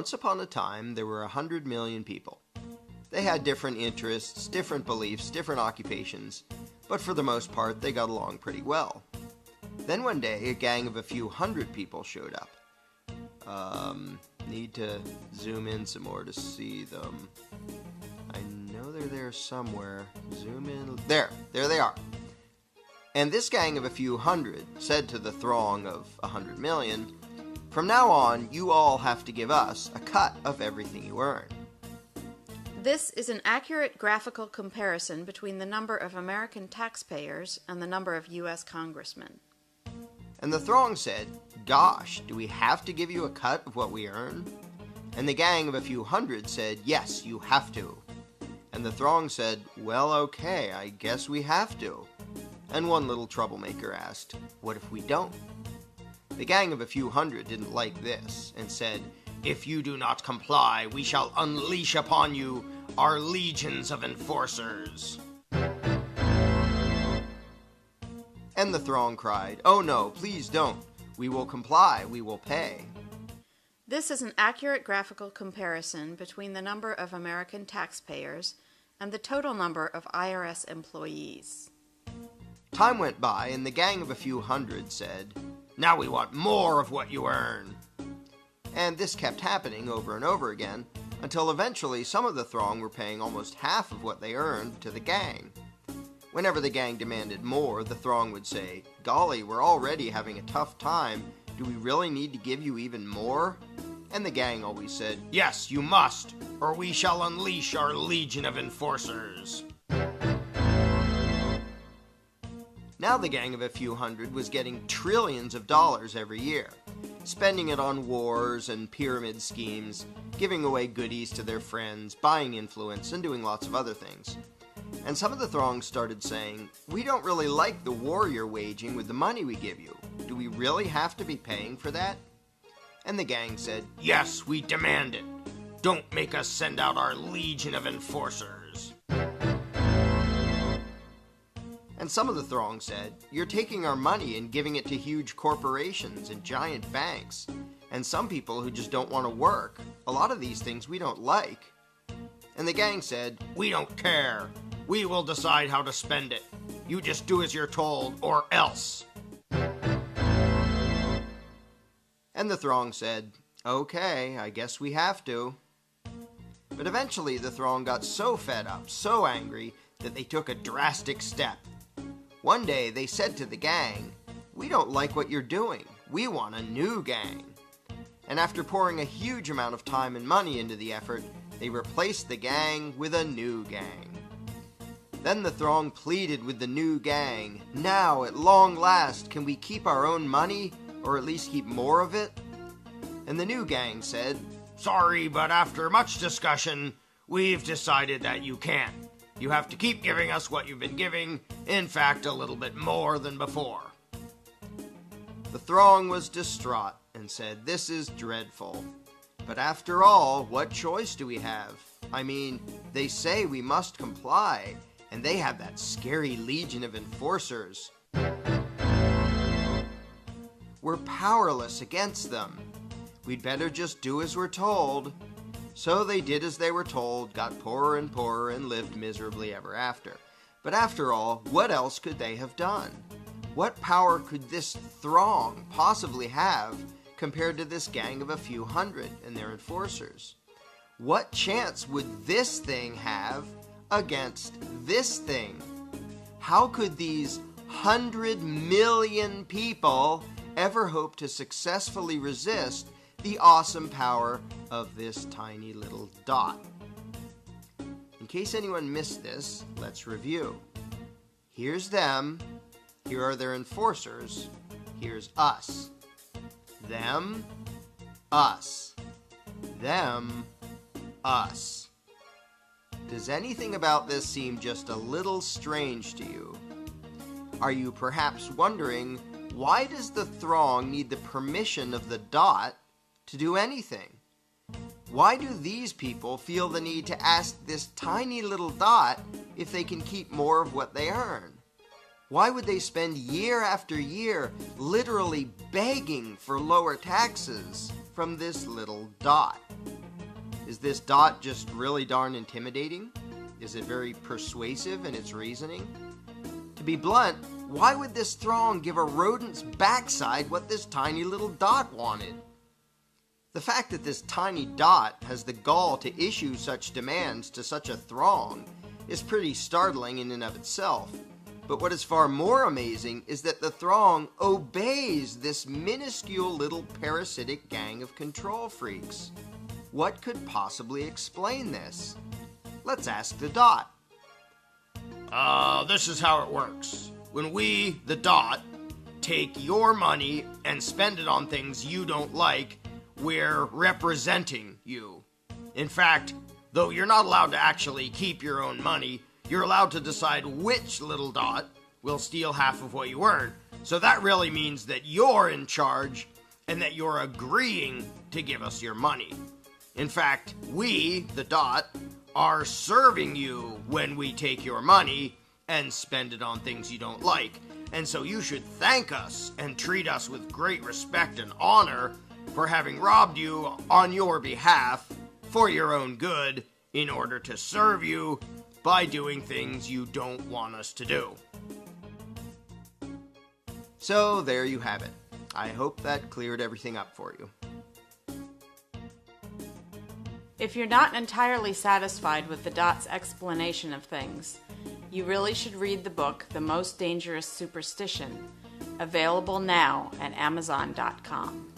Once upon a time, there were 100 million people. They had different interests, different beliefs, different occupations, but for the most part, they got along pretty well. Then one day, a gang of a few hundred people showed up. Need to zoom in some more to see them. I know they're there somewhere. Zoom in. There they are. And this gang of a few hundred said to the throng of 100 million, "From now on, you all have to give us a cut of everything you earn." This is an accurate graphical comparison between the number of American taxpayers and the number of U.S. congressmen. And the throng said, "Gosh, do we have to give you a cut of what we earn?" And the gang of a few hundred said, "Yes, you have to." And the throng said, "Well, okay, I guess we have to." And one little troublemaker asked, "What if we don't?" The gang of a few hundred didn't like this and said, "If you do not comply, we shall unleash upon you our legions of enforcers." And the throng cried, "Oh no, please don't. We will comply, we will pay." This is an accurate graphical comparison between the number of American taxpayers and the total number of IRS employees. Time went by, and the gang of a few hundred said, "Now we want more of what you earn." And this kept happening over and over again, until eventually some of the throng were paying almost half of what they earned to the gang. Whenever the gang demanded more, the throng would say, "Golly, we're already having a tough time. Do we really need to give you even more?" And the gang always said, "Yes, you must, or we shall unleash our legion of enforcers." Now the gang of a few hundred was getting trillions of dollars every year, spending it on wars and pyramid schemes, giving away goodies to their friends, buying influence, and doing lots of other things. And some of the throng started saying, "We don't really like the war you're waging with the money we give you. Do we really have to be paying for that?" And the gang said, "Yes, we demand it. Don't make us send out our legion of enforcers." And some of the throng said, "You're taking our money and giving it to huge corporations and giant banks, and some people who just don't want to work. A lot of these things we don't like." And the gang said, "We don't care. We will decide how to spend it. You just do as you're told, or else." And the throng said, "Okay, I guess we have to." But eventually the throng got so fed up, so angry, that they took a drastic step. One day they said to the gang, "We don't like what you're doing. We want a new gang." And after pouring a huge amount of time and money into the effort, they replaced the gang with a new gang. Then the throng pleaded with the new gang, "Now, at long last, can we keep our own money, or at least keep more of it?" And the new gang said, "Sorry, but after much discussion, we've decided that you can't. You have to keep giving us what you've been giving, in fact, a little bit more than before." The throng was distraught and said, "This is dreadful. But after all, what choice do we have? I mean, they say we must comply, and they have that scary legion of enforcers. We're powerless against them. We'd better just do as we're told." So they did as they were told, got poorer and poorer, and lived miserably ever after. But after all, what else could they have done? What power could this throng possibly have compared to this gang of a few hundred and their enforcers? What chance would this thing have against this thing? How could these 100 million people ever hope to successfully resist the awesome power of this tiny little dot? In case anyone missed this, let's review. Here's them. Here are their enforcers. Here's us. Them, us. Them, us. Does anything about this seem just a little strange to you? Are you perhaps wondering, why does the throng need the permission of the dot to do anything? Why do these people feel the need to ask this tiny little dot if they can keep more of what they earn? Why would they spend year after year literally begging for lower taxes from this little dot? Is this dot just really darn intimidating? Is it very persuasive in its reasoning? To be blunt, why would this throng give a rodent's backside what this tiny little dot wanted? The fact that this tiny dot has the gall to issue such demands to such a throng is pretty startling in and of itself. But what is far more amazing is that the throng obeys this minuscule little parasitic gang of control freaks. What could possibly explain this? Let's ask the dot. This is how it works. When we, the dot, take your money and spend it on things you don't like, we're representing you. In fact, though you're not allowed to actually keep your own money, you're allowed to decide which little dot will steal half of what you earn. So that really means that you're in charge and that you're agreeing to give us your money. In fact, we, the dot, are serving you when we take your money and spend it on things you don't like. And so you should thank us and treat us with great respect and honor for having robbed you on your behalf for your own good in order to serve you by doing things you don't want us to do. So there you have it. I hope that cleared everything up for you. If you're not entirely satisfied with the dot's explanation of things, you really should read the book, The Most Dangerous Superstition, available now at Amazon.com.